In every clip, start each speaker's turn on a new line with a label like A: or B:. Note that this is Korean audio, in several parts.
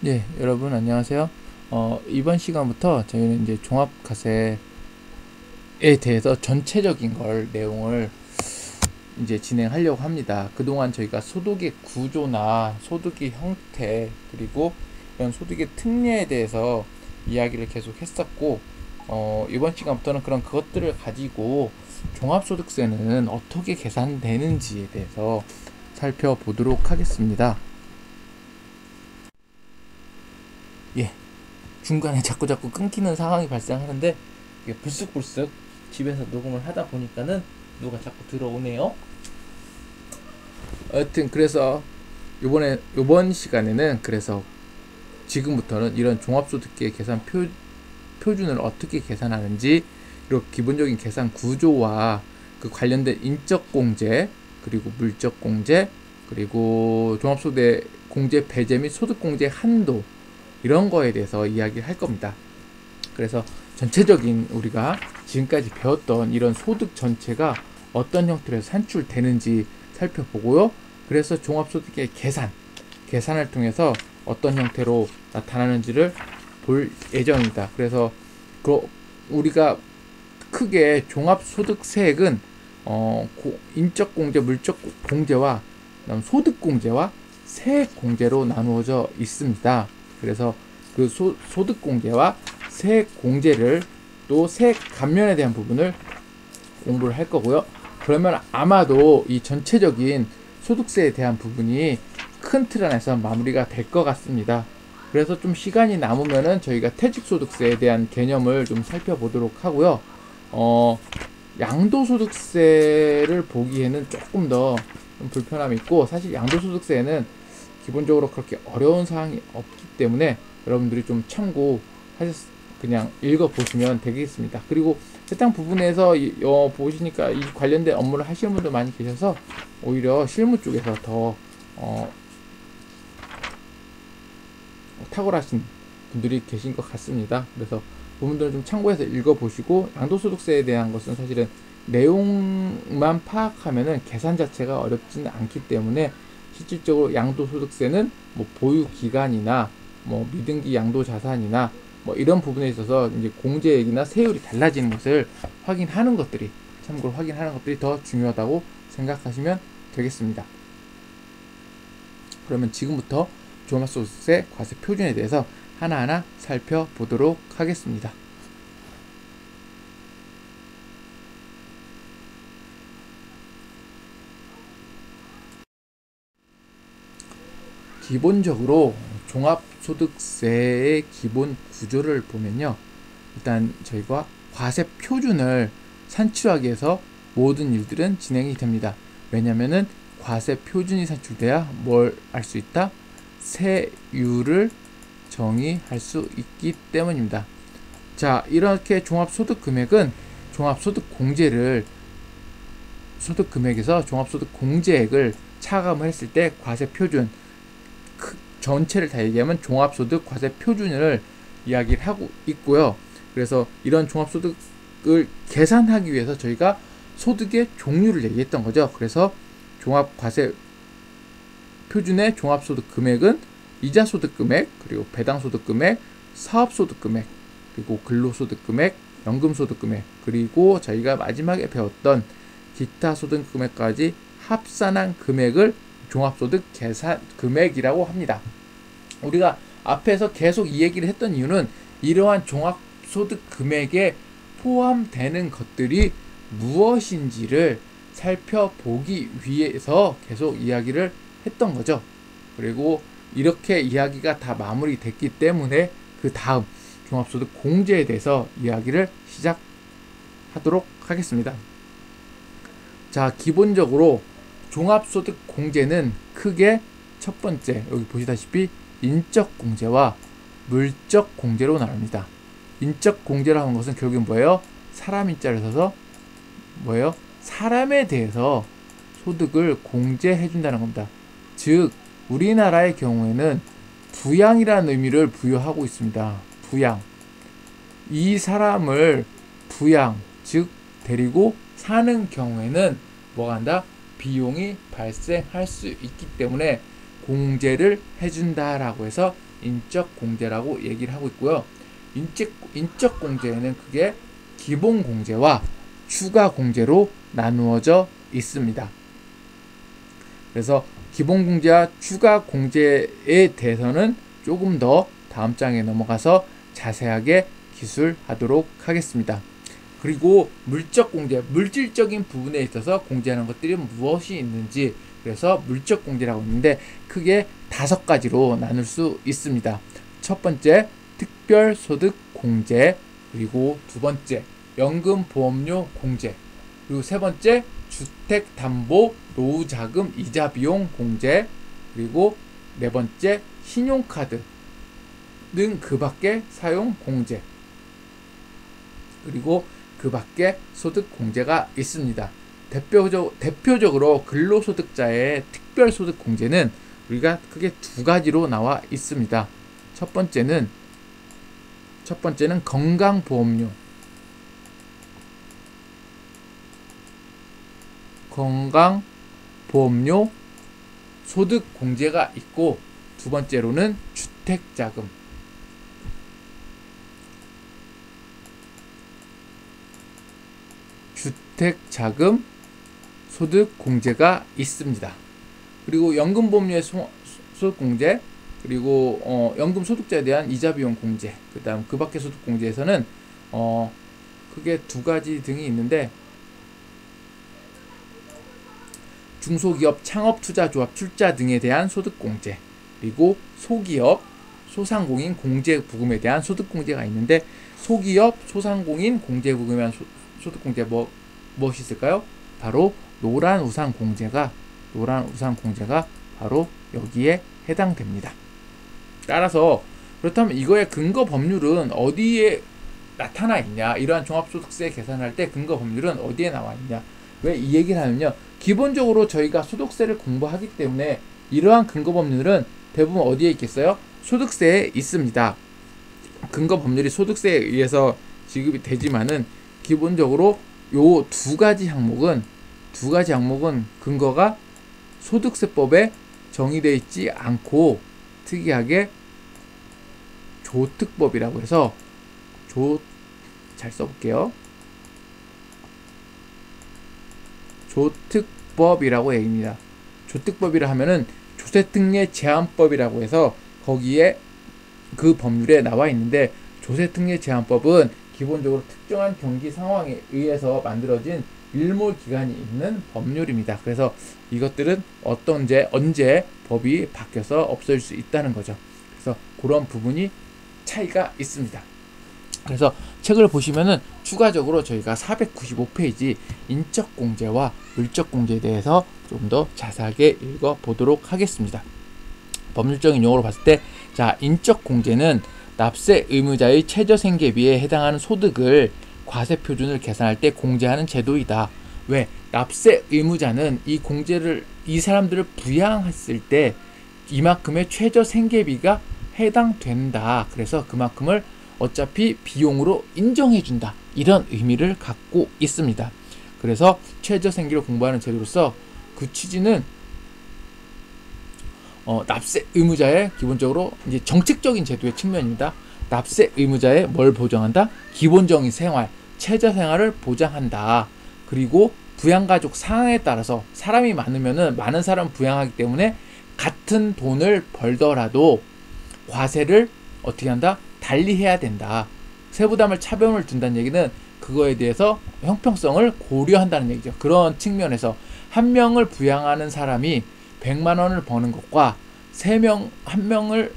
A: 네, 여러분 안녕하세요. 이번 시간부터 저희는 이제 종합과세에 대해서 전체적인 내용을 이제 진행하려고 합니다. 그동안 저희가 소득의 구조나 소득의 형태, 그리고 이런 소득의 특례에 대해서 이야기를 계속 했었고, 이번 시간부터는 그런 그것들을 가지고 종합소득세는 어떻게 계산되는지에 대해서 살펴보도록 하겠습니다. 예, 중간에 자꾸 끊기는 상황이 발생하는데 이게 불쑥불쑥 집에서 녹음을 하다 보니까는 누가 자꾸 들어오네요. 여튼 그래서 요번 시간에는 그래서 지금부터는 이런 종합소득세 계산 표준을 어떻게 계산하는지, 그리고 기본적인 계산 구조와 그 관련된 인적공제, 그리고 물적공제, 그리고 종합소득 공제 배제 및 소득공제 한도, 이런 거에 대해서 이야기를 할 겁니다. 그래서 전체적인 우리가 지금까지 배웠던 이런 소득 전체가 어떤 형태로 산출되는지 살펴보고요. 그래서 종합소득의 계산을 통해서 어떤 형태로 나타나는지를 볼 예정입니다. 그래서 우리가 크게 종합소득세액은 인적공제, 물적공제와 소득공제와 세액공제로 나누어져 있습니다. 그래서 그 소득공제와 세액공제를, 또 세액 감면에 대한 부분을 공부를 할 거고요. 그러면 아마도 이 전체적인 소득세에 대한 부분이 큰 틀 안에서 마무리가 될 것 같습니다. 그래서 좀 시간이 남으면은 저희가 퇴직소득세에 대한 개념을 좀 살펴보도록 하고요. 양도소득세를 보기에는 조금 더 불편함이 있고, 사실 양도소득세에는 기본적으로 그렇게 어려운 사항이 없기 때문에 여러분들이 좀 그냥 읽어보시면 되겠습니다. 그리고 해당 부분에서 보시니까 이 관련된 업무를 하시는 분들 많이 계셔서 오히려 실무 쪽에서 더 탁월하신 분들이 계신 것 같습니다. 그래서 부분들을 좀 참고해서 읽어보시고, 양도소득세에 대한 것은 사실은 내용만 파악하면은 계산 자체가 어렵지는 않기 때문에, 실질적으로 양도소득세는 뭐 보유기간이나 뭐 미등기 양도자산이나 뭐 이런 부분에 있어서 이제 공제액이나 세율이 달라지는 것을 참고로 확인하는 것들이 더 중요하다고 생각하시면 되겠습니다. 그러면 지금부터 종합소득세 과세 표준에 대해서 하나하나 살펴보도록 하겠습니다. 기본적으로 종합소득세의 기본 구조를 보면요, 일단 저희가 과세 표준을 산출하기 위해서 모든 일들은 진행이 됩니다. 왜냐면은 과세 표준이 산출돼야 뭘 알 수 있다? 세율을 정의할 수 있기 때문입니다. 자, 이렇게 소득금액에서 종합소득공제액을 차감을 했을 때 과세 표준, 전체를 다 얘기하면 종합소득 과세 표준을 이야기를 하고 있고요. 그래서 이런 종합소득을 계산하기 위해서 저희가 소득의 종류를 얘기했던 거죠. 그래서 종합과세 표준의 종합소득 금액은 이자소득 금액, 그리고 배당소득 금액, 사업소득 금액, 그리고 근로소득 금액, 연금소득 금액, 그리고 저희가 마지막에 배웠던 기타 소득 금액까지 합산한 금액을 종합소득 계산 금액이라고 합니다. 우리가 앞에서 계속 이 얘기를 했던 이유는 이러한 종합소득 금액에 포함되는 것들이 무엇인지를 살펴보기 위해서 계속 이야기를 했던 거죠. 그리고 이렇게 이야기가 다 마무리됐기 때문에 그 다음 종합소득 공제에 대해서 이야기를 시작하도록 하겠습니다. 자, 기본적으로 종합소득 공제는 크게 첫 번째, 여기 보시다시피 인적 공제와 물적 공제로 나눕니다. 인적 공제라고 하는 것은 결국은 뭐예요? 사람 인자를 써서 뭐예요? 사람에 대해서 소득을 공제해 준다는 겁니다. 즉, 우리나라의 경우에는 부양이라는 의미를 부여하고 있습니다. 부양. 이 사람을 즉 데리고 사는 경우에는 뭐가 한다? 비용이 발생할 수 있기 때문에 공제를 해준다라고 해서 인적 공제라고 얘기를 하고 있고요. 인적 공제에는 그게 기본 공제와 추가 공제로 나누어져 있습니다. 그래서 기본 공제와 추가 공제에 대해서는 조금 더 다음 장에 넘어가서 자세하게 기술하도록 하겠습니다. 그리고 물적 공제, 물질적인 부분에 있어서 공제하는 것들이 무엇이 있는지, 그래서 물적 공제라고 있는데 크게 5가지로 나눌 수 있습니다. 첫 번째, 특별소득 공제, 그리고 두 번째, 연금보험료 공제, 그리고 세 번째, 주택담보 노후자금 이자비용 공제, 그리고 네 번째, 신용카드 등 그 밖의 사용 공제, 그리고 그 밖에 소득 공제가 있습니다. 대표적으로 근로소득자의 특별소득 공제는 우리가 크게 2가지로 나와 있습니다. 첫 번째는 건강보험료, 소득 공제가 있고, 두 번째로는 주택자금, 소득 공제가 있습니다. 그리고 연금보험료의 소득 공제, 그리고 연금 소득자에 대한 이자 비용 공제, 그다음 그 밖의 소득 공제에서는 크게 2가지 등이 있는데, 중소기업 창업투자조합 출자 등에 대한 소득 공제, 그리고 소기업 소상공인 공제부금에 대한 소득 공제가 있는데, 소기업 소상공인 공제부금에 대한 소득 공제 무엇이 있을까요? 바로 노란우산 공제가 바로 여기에 해당됩니다. 따라서 그렇다면 이거의 근거 법률은 어디에 나타나 있냐, 이러한 종합소득세 계산할 때 근거 법률은 어디에 나와 있냐, 왜 이 얘기를 하면요, 기본적으로 저희가 소득세를 공부하기 때문에 이러한 근거 법률은 대부분 어디에 있겠어요? 소득세에 있습니다. 근거 법률이 소득세에 의해서 지급이 되지만은 기본적으로 요 2가지 항목은 근거가 소득세법에 정의되어 있지 않고, 특이하게 조특법이라고 해서 잘 써볼게요. 조특법이라고 얘기합니다. 조특법이라 하면은 조세특례 제한법이라고 해서 거기에 그 법률에 나와 있는데, 조세특례 제한법은 기본적으로 특정한 경기 상황에 의해서 만들어진 일몰기간이 있는 법률입니다. 그래서 이것들은 언제 법이 바뀌어서 없어질 수 있다는 거죠. 그래서 그런 부분이 차이가 있습니다. 그래서 책을 보시면은 추가적으로 저희가 495페이지 인적공제와 물적공제에 대해서 좀 더 자세하게 읽어보도록 하겠습니다. 법률적인 용어로 봤을 때, 자, 인적공제는 납세 의무자의 최저생계비에 해당하는 소득을 과세표준을 계산할 때 공제하는 제도이다. 왜? 납세 의무자는 이 사람들을 부양했을 때 이만큼의 최저생계비가 해당된다. 그래서 그만큼을 어차피 비용으로 인정해준다. 이런 의미를 갖고 있습니다. 그래서 최저생계를 공부하는 제도로서 그 취지는 납세 의무자의 기본적으로 이제 정책적인 제도의 측면입니다. 납세 의무자의 뭘 보장한다? 기본적인 생활, 최저 생활을 보장한다. 그리고 부양가족 상황에 따라서 사람이 많으면은 많은 사람 부양하기 때문에 같은 돈을 벌더라도 과세를 어떻게 한다? 달리 해야 된다. 세부담을 차변을 둔다는 얘기는 그거에 대해서 형평성을 고려한다는 얘기죠. 그런 측면에서 한 명을 부양하는 사람이 100만 원을 버는 것과 3명을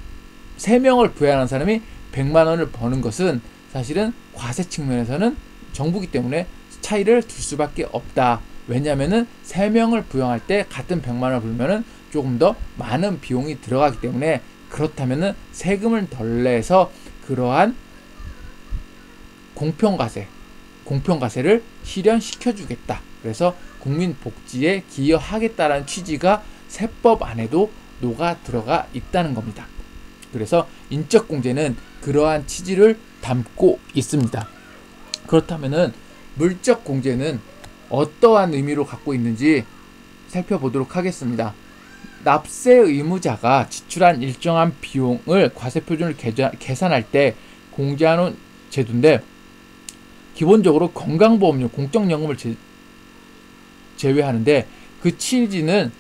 A: 부양하는 사람이 100만 원을 버는 것은 사실은 과세 측면에서는 정부기 때문에 차이를 둘 수밖에 없다. 왜냐면은 3명을 부양할 때 같은 100만 원을 불면은 조금 더 많은 비용이 들어가기 때문에, 그렇다면은 세금을 덜 내서 그러한 공평과세를 실현시켜 주겠다. 그래서 국민 복지에 기여하겠다라는 취지가 세법 안에도 녹아 들어가 있다는 겁니다. 그래서 인적공제는 그러한 취지를 담고 있습니다. 그렇다면은 물적공제는 어떠한 의미로 갖고 있는지 살펴보도록 하겠습니다. 납세 의무자가 지출한 일정한 비용을 과세표준을 계산할 때 공제하는 제도인데, 기본적으로 건강보험료, 공적연금을 제외하는데, 그 취지는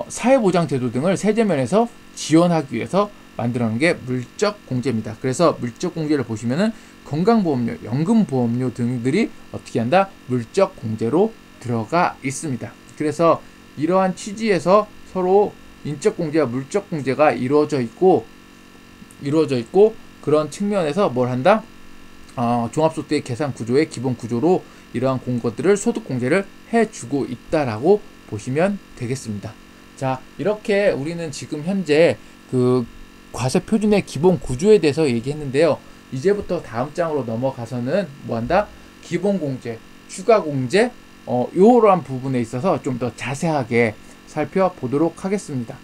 A: 사회보장제도 등을 세제면에서 지원하기 위해서 만들어놓은 게 물적공제입니다. 그래서 물적공제를 보시면은 건강보험료, 연금보험료 등들이 어떻게 한다? 물적공제로 들어가 있습니다. 그래서 이러한 취지에서 서로 인적공제와 물적공제가 이루어져 있고 그런 측면에서 뭘 한다? 종합소득의 계산 구조의 기본 구조로 이러한 공것들을 소득공제를 해주고 있다라고 보시면 되겠습니다. 자, 이렇게 우리는 지금 현재 그 과세표준의 기본 구조에 대해서 얘기했는데요. 이제부터 다음 장으로 넘어가서는 뭐한다? 기본공제, 추가공제, 이러한 부분에 있어서 좀 더 자세하게 살펴보도록 하겠습니다.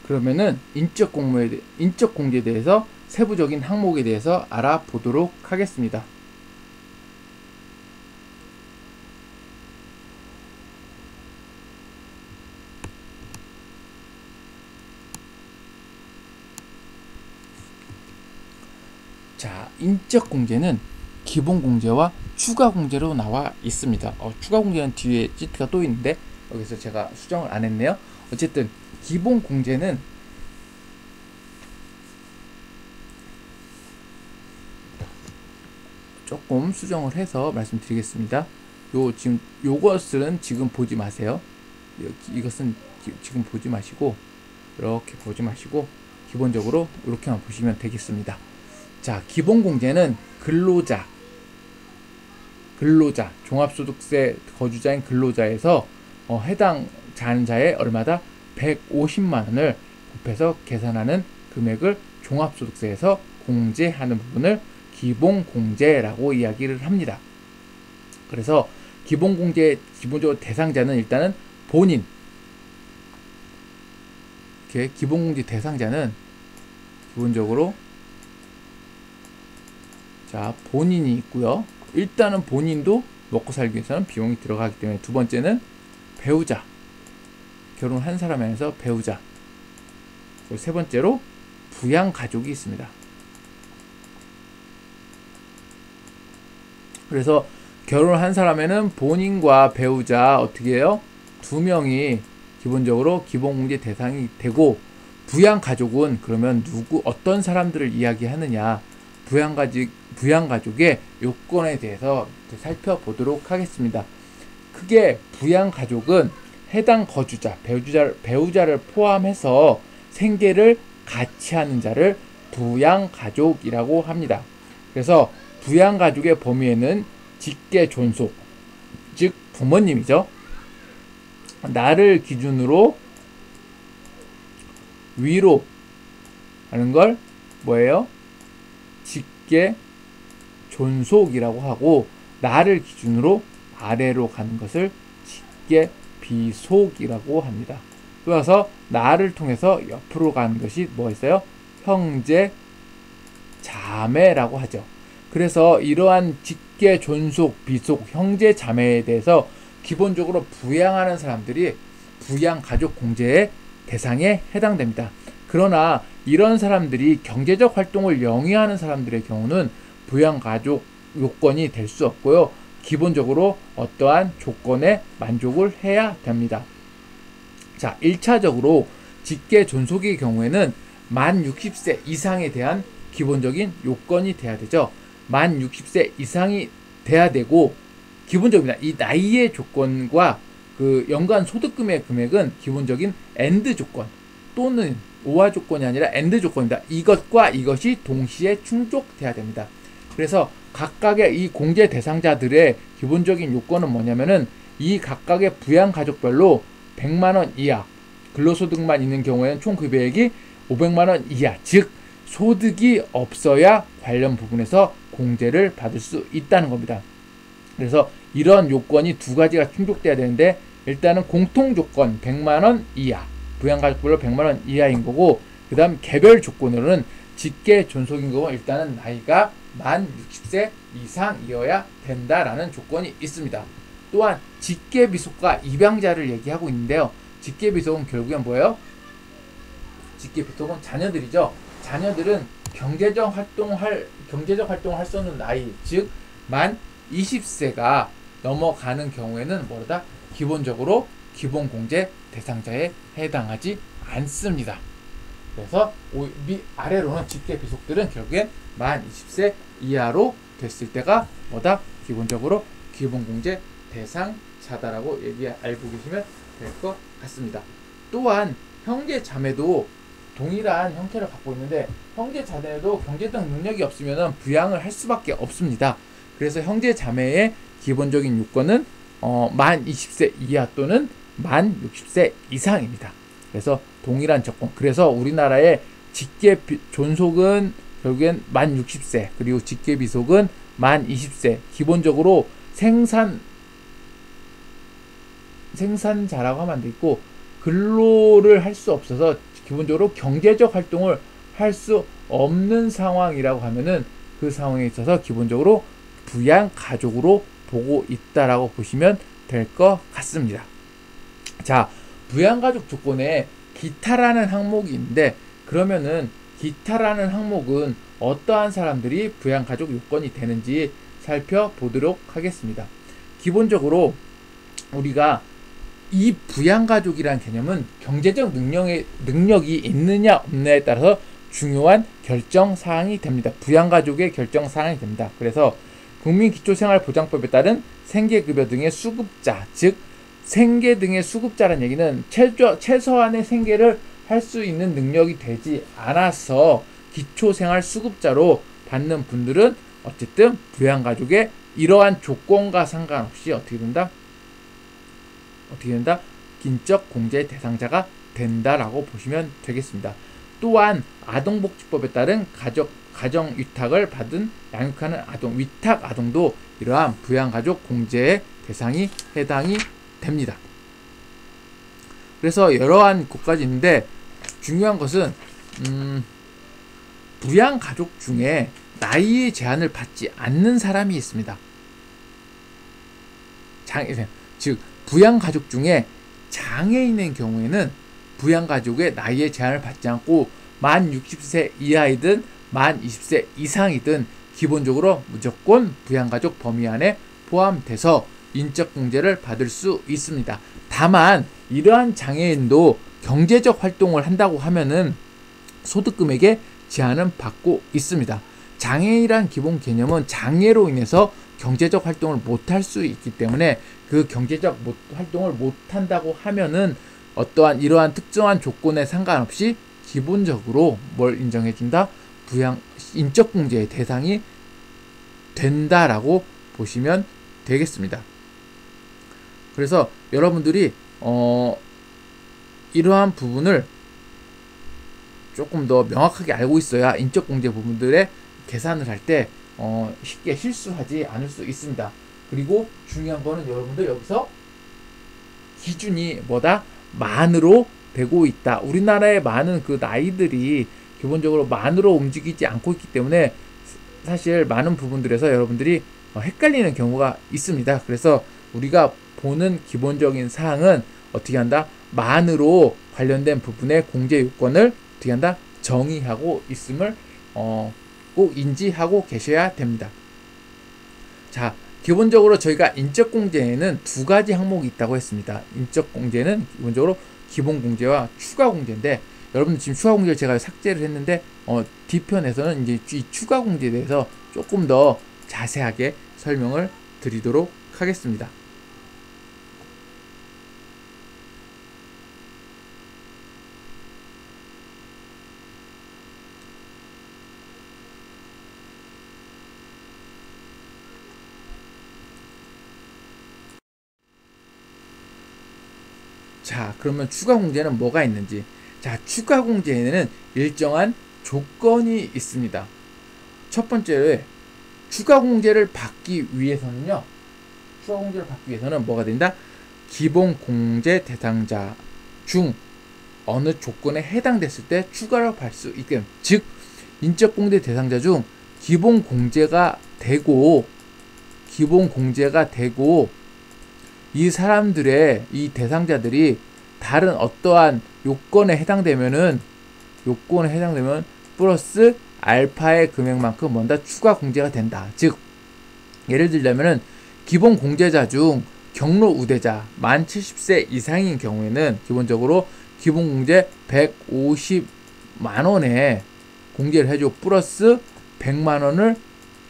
A: 그러면은 인적공제에 대해서 세부적인 항목에 대해서 알아보도록 하겠습니다. 자, 인적공제는 기본공제와 추가공제로 나와 있습니다. 추가공제는 뒤에 시트가 또 있는데 여기서 제가 수정을 안 했네요. 어쨌든 기본공제는 조금 수정을 해서 말씀드리겠습니다. 요것은 지금 보지 마세요. 이것은 지금 보지 마시고 이렇게 보지 마시고 기본적으로 이렇게만 보시면 되겠습니다. 자, 기본공제는 근로자, 종합소득세 거주자인 근로자에서 해당 자자의 얼마다 150만 원을 곱해서 계산하는 금액을 종합소득세에서 공제하는 부분을 기본공제라고 이야기를 합니다. 그래서 기본적으로 대상자는 일단은 본인, 이렇게 기본공제 대상자는 기본적으로 자, 본인이 있고요. 일단은 본인도 먹고 살기 위해서는 비용이 들어가기 때문에, 두 번째는 배우자, 결혼한 사람에서 배우자, 그리고 세 번째로 부양가족이 있습니다. 그래서 결혼한 사람에는 본인과 배우자 어떻게 해요? 두 명이 기본적으로 기본공제 대상이 되고, 부양가족은 그러면 어떤 사람들을 이야기하느냐, 부양가족의 요건에 대해서 살펴보도록 하겠습니다. 크게 부양가족은 해당 거주자, 배우자를 포함해서 생계를 같이 하는 자를 부양가족이라고 합니다. 그래서 부양가족의 범위에는 직계 존속, 즉 부모님이죠. 나를 기준으로 위로 하는 걸 뭐예요? 직계 존속이라고 하고, 나를 기준으로 아래로 가는 것을 직계 비속이라고 합니다. 따라서 나를 통해서 옆으로 가는 것이 뭐 있어요? 형제 자매라고 하죠. 그래서 이러한 직계 존속, 비속, 형제 자매에 대해서 기본적으로 부양하는 사람들이 부양가족 공제의 대상에 해당됩니다. 그러나 이런 사람들이 경제적 활동을 영위하는 사람들의 경우는 부양가족 요건이 될 수 없고요. 기본적으로 어떠한 조건에 만족을 해야 됩니다. 자, 1차적으로 직계 존속의 경우에는 만 60세 이상에 대한 기본적인 요건이 돼야 되죠. 만 60세 이상이 돼야 되고, 기본적입니다. 이 나이의 조건과 그 연간 소득금의 금액은 기본적인 엔드 조건 또는 오화 조건이 아니라 AND 조건입니다. 이것과 이것이 동시에 충족돼야 됩니다. 그래서 각각의 이 공제 대상자들의 기본적인 요건은 뭐냐면은 이 각각의 부양가족별로 100만원 이하, 근로소득만 있는 경우에는 총 급여액이 500만원 이하, 즉 소득이 없어야 관련 부분에서 공제를 받을 수 있다는 겁니다. 그래서 이런 요건이 두 가지가 충족돼야 되는데, 일단은 공통조건 100만원 이하, 부양가족별로 100만원 이하인 거고, 그 다음 개별 조건으로는 직계 존속인 거고, 일단은 나이가 만 60세 이상이어야 된다라는 조건이 있습니다. 또한 직계비속과 입양자를 얘기하고 있는데요. 직계비속은 결국엔 뭐예요? 직계비속은 자녀들이죠. 자녀들은 경제적 활동을 할 수 없는 나이, 즉 만 20세가 넘어가는 경우에는 뭐다? 기본적으로 기본공제 대상자에 해당하지 않습니다. 그래서 아래로는 직계비속들은 결국엔 만 20세 이하로 됐을 때가 뭐다? 기본적으로 기본공제 대상자다라고 알고 계시면 될 것 같습니다. 또한 형제 자매도 동일한 형태를 갖고 있는데, 형제 자매도 경제적 능력이 없으면 부양을 할 수밖에 없습니다. 그래서 형제 자매의 기본적인 요건은 만 20세 이하 또는 만 60세 이상입니다. 그래서 동일한 조건. 그래서 우리나라의 직계 존속은 결국엔 만 60세, 그리고 직계 비속은 만 20세. 기본적으로 생산자라고 하면 안 돼 있고, 근로를 할 수 없어서 기본적으로 경제적 활동을 할 수 없는 상황이라고 하면은 그 상황에 있어서 기본적으로 부양 가족으로 보고 있다라고 보시면 될 것 같습니다. 자, 부양 가족 조건에 기타라는 항목이 있는데, 그러면은 기타라는 항목은 어떠한 사람들이 부양 가족 요건이 되는지 살펴보도록 하겠습니다. 기본적으로 우리가 이 부양가족이라는 개념은 경제적 능력이 있느냐 없느냐에 따라서 중요한 결정사항이 됩니다. 부양가족의 결정사항이 됩니다. 그래서 국민기초생활보장법에 따른 생계급여 등의 수급자, 즉 생계 등의 수급자라는 얘기는 최소한의 생계를 할 수 있는 능력이 되지 않아서 기초생활수급자로 받는 분들은 어쨌든 부양가족의 이러한 조건과 상관없이 어떻게 된다? 인적 공제 대상자가 된다라고 보시면 되겠습니다. 또한 아동복지법에 따른 가정 위탁을 받은 양육하는 아동, 위탁 아동도 이러한 부양가족 공제의 대상이 해당이 됩니다. 그래서 여러한 곳까지 있는데, 중요한 것은 부양가족 중에 나이의 제한을 받지 않는 사람이 있습니다. 즉 부양가족 중에 장애인의 경우에는 부양가족의 나이의 제한을 받지 않고 만 60세 이하이든 만 20세 이상이든 기본적으로 무조건 부양가족 범위 안에 포함돼서 인적공제를 받을 수 있습니다. 다만 이러한 장애인도 경제적 활동을 한다고 하면은 소득금액에 제한은 받고 있습니다. 장애인이란 기본 개념은 장애로 인해서 경제적 활동을 못할 수 있기 때문에 그 경제적 활동을 못한다고 하면은 어떠한 이러한 특정한 조건에 상관없이 기본적으로 뭘 인정해준다? 인적공제의 대상이 된다라고 보시면 되겠습니다. 그래서 여러분들이 이러한 부분을 조금 더 명확하게 알고 있어야 인적공제 부분들의 계산을 할 때 쉽게 실수하지 않을 수 있습니다. 그리고 중요한 거는 여러분들 여기서 기준이 뭐다? 만으로 되고 있다. 우리나라의 많은 그 나이들이 기본적으로 만으로 움직이지 않고 있기 때문에 사실 많은 부분들에서 여러분들이 헷갈리는 경우가 있습니다. 그래서 우리가 보는 기본적인 사항은 어떻게 한다? 만으로 관련된 부분의 공제 요건을 어떻게 한다? 정의하고 있음을 꼭 인지하고 계셔야 됩니다. 자, 기본적으로 저희가 인적공제에는 두 가지 항목이 있다고 했습니다. 인적공제는 기본적으로 기본공제와 추가공제인데, 여러분 지금 추가공제를 제가 삭제를 했는데 뒤편에서는 이제 이 추가공제에 대해서 조금 더 자세하게 설명을 드리도록 하겠습니다. 자, 그러면 추가 공제는 뭐가 있는지. 자, 추가 공제에는 일정한 조건이 있습니다. 첫 번째로 추가 공제를 받기 위해서는요. 추가 공제를 받기 위해서는 뭐가 된다? 기본 공제 대상자 중 어느 조건에 해당됐을 때 추가로 받을 수 있게, 즉 인적 공제 대상자 중 기본 공제가 되고 이 사람들의 이 대상자들이 다른 어떠한 요건에 해당되면 플러스 알파의 금액만큼 뭔가 추가 공제가 된다. 즉 예를 들자면은 기본 공제자 중 경로 우대자 만 70세 이상인 경우에는 기본적으로 기본 공제 150만 원에 공제를 해주고 플러스 100만 원을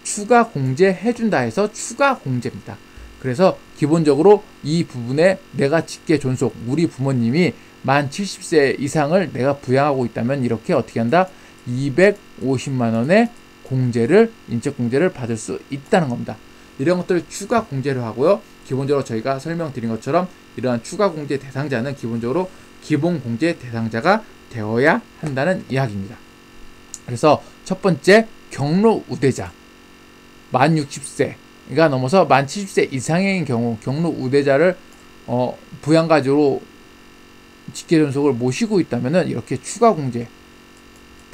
A: 추가 공제해 준다 해서 추가 공제입니다. 그래서 기본적으로 이 부분에 내가 직계 존속, 우리 부모님이 만 70세 이상을 내가 부양하고 있다면 이렇게 어떻게 한다? 250만 원의 인적 공제를 받을 수 있다는 겁니다. 이런 것들을 추가 공제를 하고요. 기본적으로 저희가 설명드린 것처럼 이러한 추가 공제 대상자는 기본적으로 기본 공제 대상자가 되어야 한다는 이야기입니다. 그래서 첫 번째 경로 우대자 만 60세가 넘어서 만 70세 이상인 경우 경로 우대자를 부양가족으로 직계존속을 모시고 있다면 이렇게 추가 공제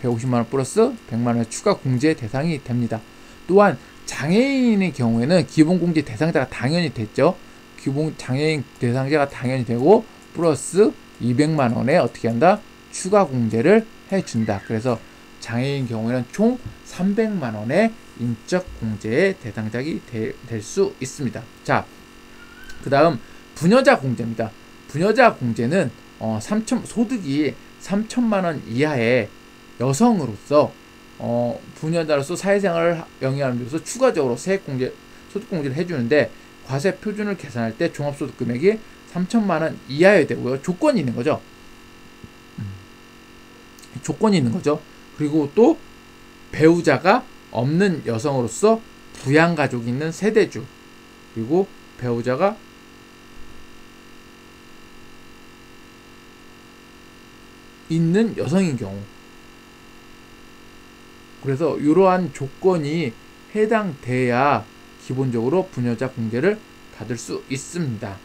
A: 150만원 플러스 100만원의 추가 공제 대상이 됩니다. 또한 장애인의 경우에는 기본 공제 대상자가 당연히 됐죠. 기본 장애인 대상자가 당연히 되고 플러스 200만원에 어떻게 한다? 추가 공제를 해준다. 그래서 장애인 경우에는 총 300만원의 인적 공제의 대상자가 될 수 있습니다. 자, 그 다음 부녀자 공제입니다. 부녀자 공제는 소득이 3천만원 이하의 여성으로서 부녀자로서 사회생활을 영위하면서 추가적으로 소득공제를 해주는데 과세 표준을 계산할 때 종합소득 금액이 3천만원 이하여야 되고요. 조건이 있는 거죠. 그리고 또 배우자가 없는 여성으로서 부양가족이 있는 세대주, 그리고 배우자가 있는 여성인 경우. 그래서 이러한 조건이 해당돼야 기본적으로 부녀자 공제를 받을 수 있습니다.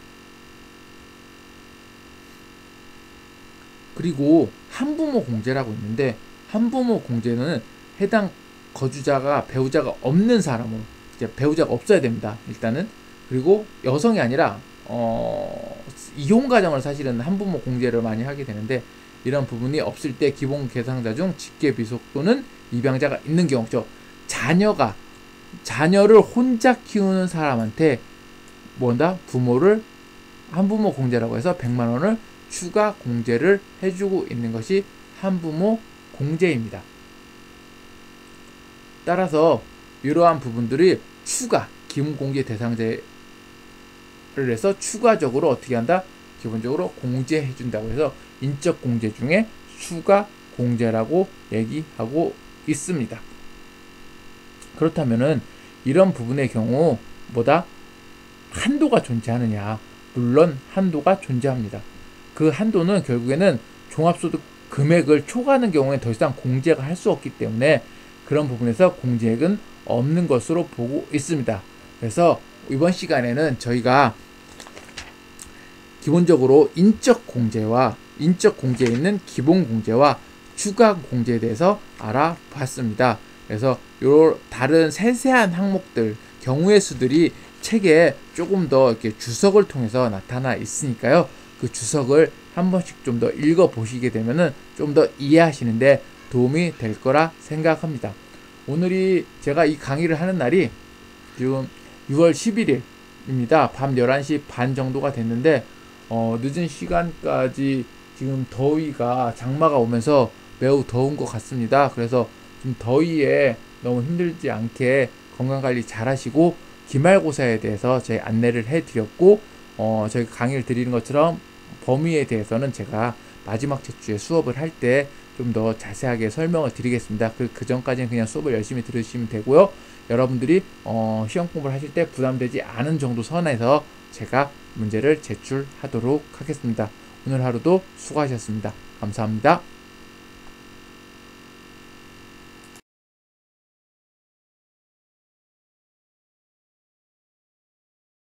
A: 그리고 한부모 공제라고 있는데 한부모 공제는 해당 거주자가 배우자가 없는 사람으로, 이제 배우자가 없어야 됩니다. 일단은. 그리고 여성이 아니라 이혼 가정을 사실은 한부모 공제를 많이 하게 되는데 이런 부분이 없을 때 기본 대상자 중 직계 비속 또는 입양자가 있는 경우죠. 자녀를 혼자 키우는 사람한테 부모를 한부모 공제라고 해서 100만 원을 추가 공제를 해주고 있는 것이 한부모 공제입니다. 따라서 이러한 부분들이 기본 공제 대상자를 해서 추가적으로 어떻게 한다? 기본적으로 공제해 준다고 해서 인적 공제 중에 추가 공제라고 얘기하고 있습니다. 그렇다면은 이런 부분의 경우 한도가 존재하느냐? 물론 한도가 존재합니다. 그 한도는 결국에는 종합소득 금액을 초과하는 경우에 더 이상 공제가 할 수 없기 때문에 그런 부분에서 공제액은 없는 것으로 보고 있습니다. 그래서 이번 시간에는 저희가 기본적으로 인적 공제에 있는 기본 공제와 추가 공제에 대해서 알아봤습니다. 그래서 요 다른 세세한 항목들, 경우의 수들이 책에 조금 더 이렇게 주석을 통해서 나타나 있으니까요. 그 주석을 한 번씩 좀 더 읽어 보시게 되면은 좀 더 이해하시는데 도움이 될 거라 생각합니다. 오늘이 제가 이 강의를 하는 날이 지금 6월 11일입니다. 밤 11시 반 정도가 됐는데 늦은 시간까지 지금 더위가 장마가 오면서 매우 더운 것 같습니다. 그래서 좀 더위에 너무 힘들지 않게 건강관리 잘 하시고 기말고사에 대해서 저희 안내를 해드렸고 저희 강의를 드리는 것처럼 범위에 대해서는 제가 마지막 주에 수업을 할 때 좀 더 자세하게 설명을 드리겠습니다. 그 전까지는 그냥 수업을 열심히 들으시면 되고요. 여러분들이 시험 공부를 하실 때 부담되지 않은 정도 선에서 제가 문제를 제출하도록 하겠습니다. 오늘 하루도 수고하셨습니다. 감사합니다.